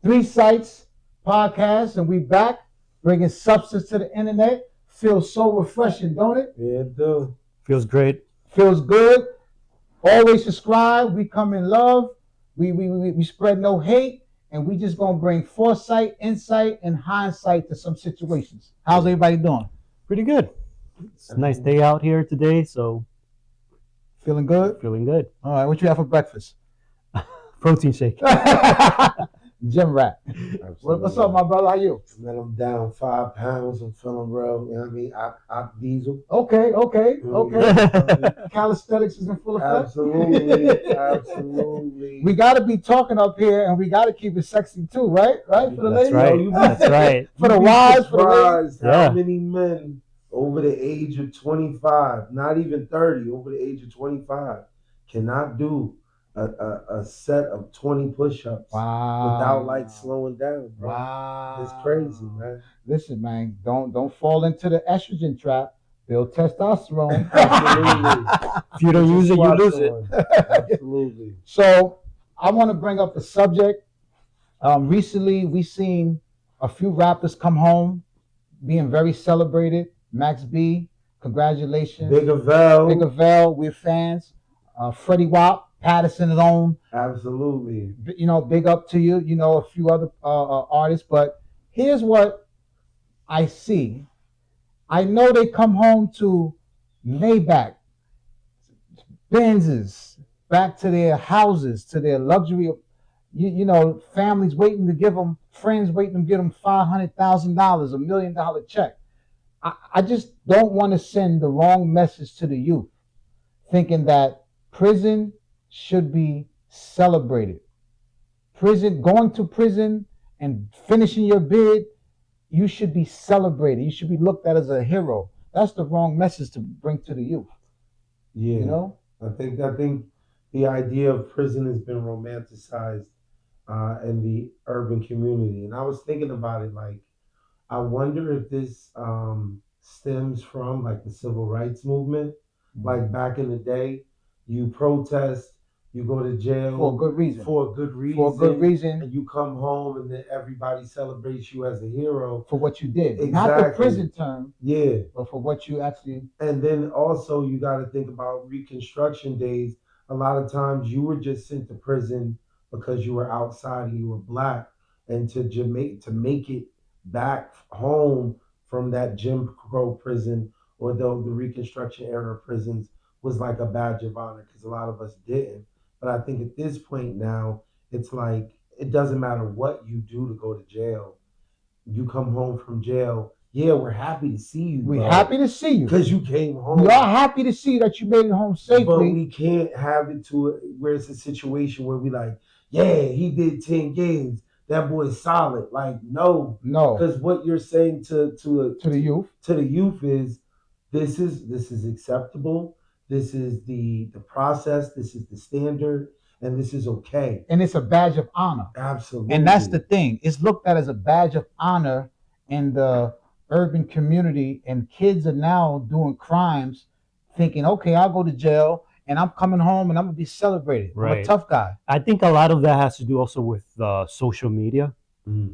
Three Sites podcast, and we back bringing substance to the internet. Feels so refreshing, don't it? Yeah, it do. Feels great. Feels good. Always subscribe. We come in love. We spread no hate, and we just gonna bring foresight, insight, and hindsight to some situations. How's everybody doing? Pretty good. It's a nice day out here today, so Feeling good? feeling good. All right, what you have for breakfast? Protein shake. Gym rat. What's up, my brother? How you? Man, I'm down 5 pounds. I'm feeling real. You know what I mean? I diesel. Okay. Calisthenics is in full effect. Absolutely. We got to be talking up here, and we got to keep it sexy too, right? Right for the That's ladies. right. That's right. For the wives, for the ladies. Surprised how many men over the age of 25, not even 30, over the age of 25, cannot do a set of 20 push-ups without like slowing down, bro. Wow. It's crazy, man. Listen, man, don't fall into the estrogen trap. Build testosterone. Absolutely. If you don't use it, you lose it. Absolutely. So I want to bring up the subject. Recently, we seen a few rappers come home being very celebrated. Max B, congratulations. Big Avell. We're fans. Fetty Wap, Patterson's own. Absolutely. You know, big up to you. You know, a few other artists. But here's what I see. I know they come home to Maybach, Benzes, back to their houses, to their luxury. You know, families waiting to give them, friends waiting to give them $500,000, $1 million check. I just don't want to send the wrong message to the youth, thinking that prison should be celebrated. Going to prison and finishing your bid, you should be celebrated. You should be looked at as a hero. That's the wrong message to bring to the youth. Yeah. You know? I think the idea of prison has been romanticized in the urban community. And I was thinking about it, like, I wonder if this stems from like the civil rights movement. Like back in the day, you protest, you go to jail For a good reason. And you come home and then everybody celebrates you as a hero. For what you did. Exactly. Not the prison term. Yeah. But for what you actually. And then also you got to think about Reconstruction days. A lot of times you were just sent to prison because you were outside and you were black. And to make it back home from that Jim Crow prison or the Reconstruction era prisons was like a badge of honor because a lot of us didn't. But I think at this point now, it's like it doesn't matter what you do to go to jail. You come home from jail. Yeah, we're happy to see you. We're happy to see you. Because you came home. We are happy to see that you made it home safely. But we can't have it to where it's a situation where we like, yeah, he did 10 games. That boy's solid. Like, no. Because what you're saying to the youth is this is acceptable. This is the process. This is the standard, and this is okay. And it's a badge of honor. Absolutely. And that's the thing. It's looked at as a badge of honor in the urban community, and kids are now doing crimes, thinking, okay, I'll go to jail. And I'm coming home and I'm going to be celebrated. Right. I'm a tough guy. I think a lot of that has to do also with social media,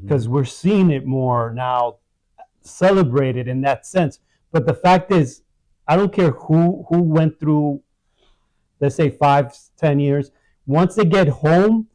because we're seeing it more now celebrated in that sense. But the fact is, I don't care who went through, let's say 5-10 years. Once they get home,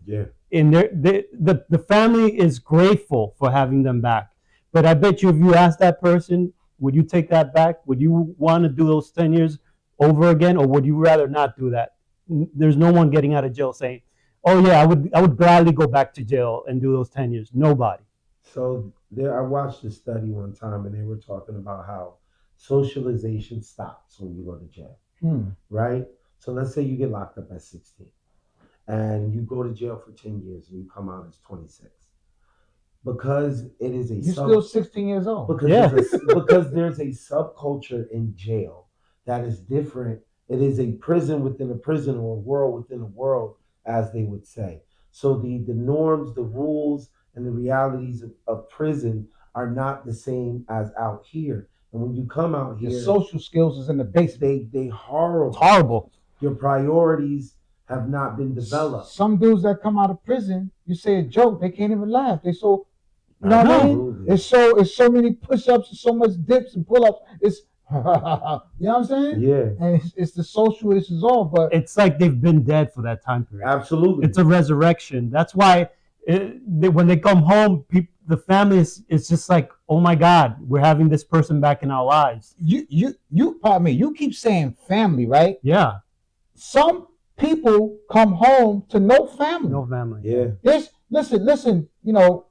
and the family is grateful for having them back. But I bet you if you ask that person, would you take that back? Would you want to do those 10 years over again, or would you rather not do that? There's no one getting out of jail saying, "Oh yeah, I would gladly go back to jail and do those 10 years." Nobody. So I watched a study one time, and they were talking about how socialization stops when you go to jail, right? So let's say you get locked up at 16, and you go to jail for 10 years, and you come out as 26. Because it is you're still 16 years old. Because there's a subculture in jail that is different. It is a prison within a prison, or a world within a world, as they would say. So the norms, the rules, and the realities of prison are not the same as out here. And when you come out here, your social skills is in the basement. They horrible. It's horrible. Your priorities have not been developed. Some dudes that come out of prison, you say a joke, they can't even laugh. They so, you know what I mean? Absolutely. It's so many push-ups, so much dips and pull-ups. It's you know what I'm saying? Yeah, And it's the social. This is all, but It's like they've been dead for that time period. absolutely. It's a resurrection. That's why when they come home, the family is just like, oh my God, we're having this person back in our lives. pardon me. You keep saying family, right? Yeah, Some people come home to no family. no family. Yeah. Listen. You know,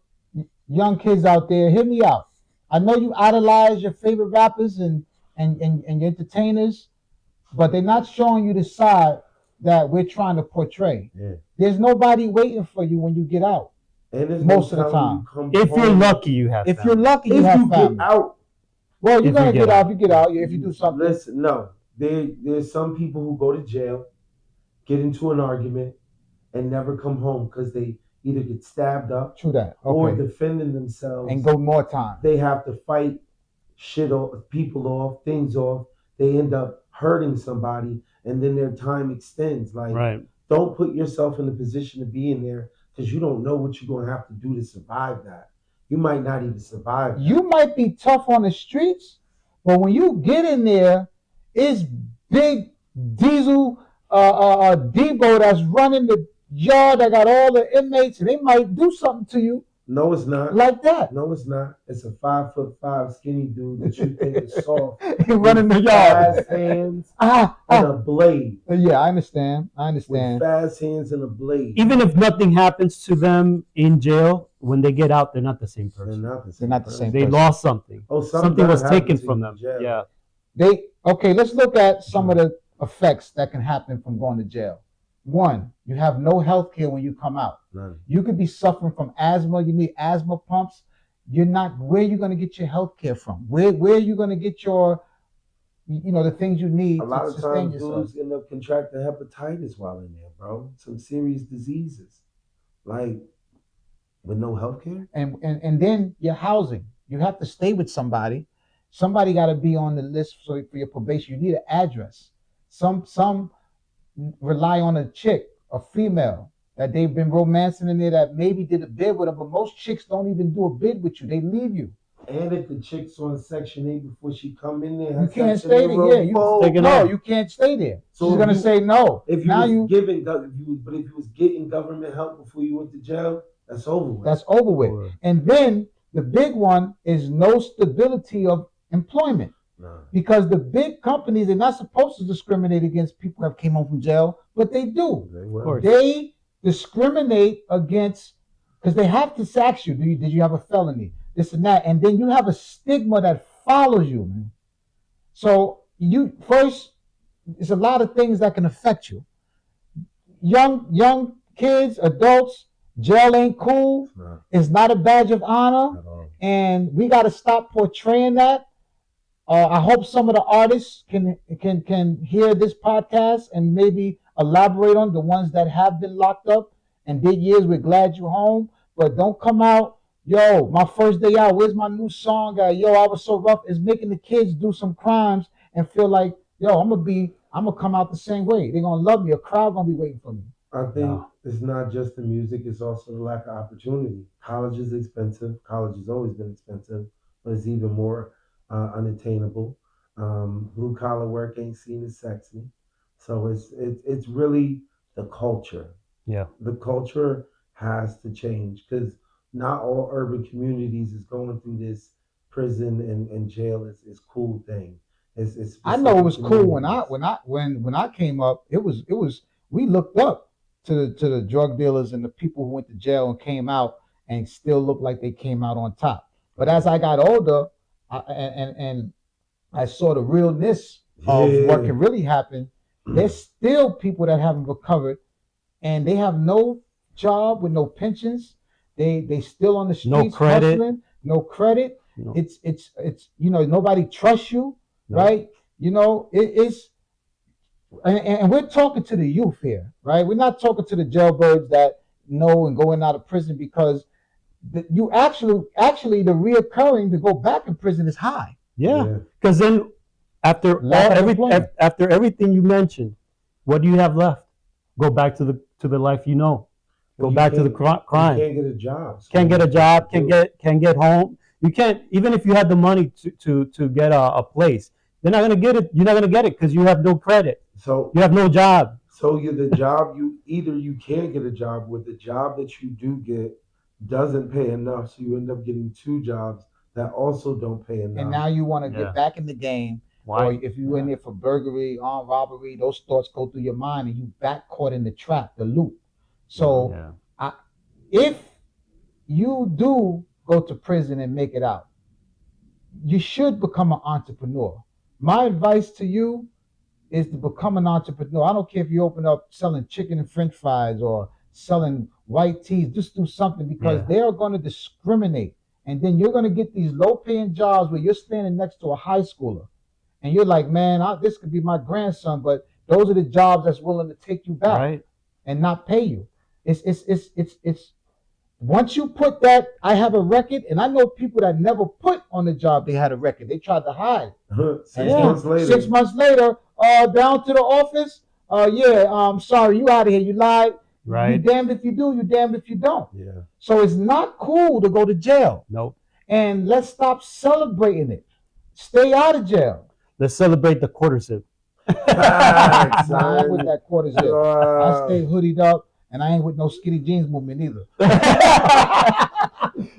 young kids out there, hear me out. I know you idolize your favorite rappers and your entertainers, but they're not showing you the side that we're trying to portray. Yeah. There's nobody waiting for you when you get out. And there's Most no of the time. you come If you're home. lucky, you have. If family. you're lucky, If you have you family. get out, Well, you're If gonna you get get out. out. If you get out, if you do something. listen, no. There's some people who go to jail, get into an argument, and never come home because they either get stabbed up True that. or Okay. defending themselves. And go more time. They have to fight shit off, people off, things off. They end up hurting somebody, and then their time extends. Like, Right. don't put yourself in the position to be in there because you don't know what you're gonna have to do to survive that. You might not even survive that. You might be tough on the streets, but when you get in there, it's big diesel Debo that's running the yard that got all the inmates, and they might do something to you No, it's not. like that. No, it's not. It's a 5'5" skinny dude that you think is soft. Running the With yard. Fast hands Ah, and a blade. yeah, I understand. With fast hands and a blade. Even if nothing happens to them in jail, when they get out, they're not the same They're person. not the They're not the same They person. lost something. Oh, Something was taken from them. Jail. Yeah. Okay, let's look at some of the effects that can happen from going to jail. One, you have no health care when you come out. None. You could be suffering from asthma. You need asthma pumps. You're not. Where are you going to get your health care from? Where are you going to get your, the things you need A lot to of sustain times yourself? dudes end up contracting hepatitis while in there, bro. Some serious diseases. Like, with no health care? And then your housing. You have to stay with somebody. Somebody got to be on the list for your probation. You need an address. Some rely on a chick, a female that they've been romancing in there that maybe did a bid with them, but most chicks don't even do a bid with you. They leave you. And if the chick's on Section 8 before she come in there, You can't stay there. Yeah, you can't stay there. So She's gonna say no. If you was getting government help before you went to jail, that's over with. That's over with. And then the big one is no stability of employment. Nah. Because the big companies, they're not supposed to discriminate against people that came home from jail, but they do. Of course. They discriminate against, because they have to ask you, did you have a felony? This and that. And then you have a stigma that follows you, man. So it's a lot of things that can affect you. Young kids, adults, jail ain't cool. Nah, It's not a badge of honor. at all. And we got to stop portraying that. I hope some of the artists can hear this podcast and maybe elaborate on the ones that have been locked up and did years. We're glad you're home, but don't come out. Yo, my first day out. Where's my new song? Yo, I was so rough. It's making the kids do some crimes and feel like, yo, I'm gonna come out the same way. They're gonna love me. A crowd gonna be waiting for me. I think it's not just the music, it's also the lack of opportunity. College is expensive. College has always been expensive, but it's even more unattainable. Blue collar work ain't seen as sexy. So it's really the culture. Yeah. The culture has to change because not all urban communities is going through this prison and jail is cool thing. It's I know it was cool when communities. I came up. It was we looked up to the drug dealers and the people who went to jail and came out and still looked like they came out on top. But as I got older, and I saw the realness of what can really happen. There's still people that haven't recovered, and they have no job with no pensions. They still on the streets, No credit. hustling, no credit. No. It's nobody trusts you, No. right? It's and we're talking to the youth here, right? We're not talking to the jailbirds that know and going out of prison because you actually the reoccurring to go back in prison is high. Yeah. Because then after Lack of employment. after everything you mentioned, what do you have left? go back to the life you know. Go You back to the can't- crime. You can't get a job. so Can't get a what job. you Can't get home. You can't, even if you had the money to get a place. You're not gonna get it. You're not gonna get it because you have no credit. So You have no job. so you the job you either you can't get a job with the job that you do get doesn't pay enough, so you end up getting two jobs that also don't pay enough. And now you want to Yeah. get back in the game. Why? Or if you in there for burglary, armed robbery, those thoughts go through your mind and you back caught in the trap, the loop. So Yeah. if you do go to prison and make it out, you should become an entrepreneur. My advice to you is to become an entrepreneur. I don't care if you open up selling chicken and french fries or selling white teas, just do something because Yeah. they are going to discriminate. And then you're going to get these low paying jobs where you're standing next to a high schooler. And you're like, man, this could be my grandson, but those are the jobs that's willing to take you back Right. and not pay you. It's once you put that, I have a record, and I know people that never put on the job they had a record. They tried to hide. 6 months later. 6 months later, down to the office. Sorry, you out of here. You lied. You Right. damned if you do, you damned if you don't. Yeah. So it's not cool to go to jail. Nope. And let's stop celebrating it. Stay out of jail. Let's celebrate the quarter zip. Facts, Nah, I'm with son. that quarter zip. I Wow. stay hoodied up, and I ain't with no skinny jeans movement either.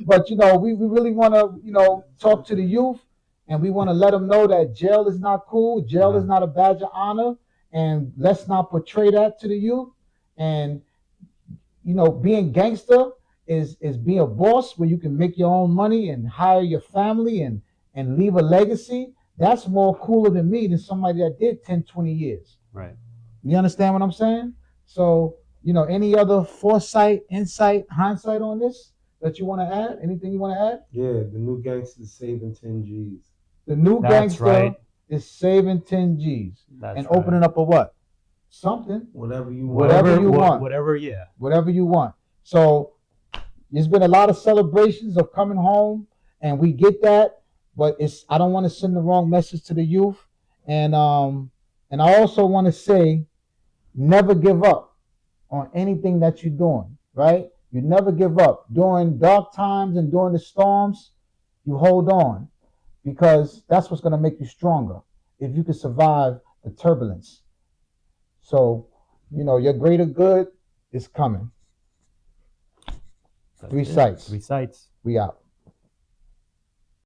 But we really want to talk to the youth, and we want to let them know that jail is not cool. Jail is not a badge of honor, and let's not portray that to the youth. And being gangster is being a boss where you can make your own money and hire your family and leave a legacy. That's more cooler than me than somebody that did 10, 20 years. Right. You understand what I'm saying? So, any other foresight, insight, hindsight on this that you want to add? Anything you want to add? Yeah, the new gangster's saving 10 G's. The new That's gangster right. is saving 10 G's That's and right. opening up a what? Something. Whatever you want. Whatever you want. Whatever. Yeah. Whatever you want. So there's been a lot of celebrations of coming home, and we get that, but I don't want to send the wrong message to the youth. And I also want to say, never give up on anything that you're doing, right? You never give up. During dark times and during the storms, you hold on because that's what's going to make you stronger if you can survive the turbulence. So, your greater good is coming. That's 3 it. sites. 3 sites. We out.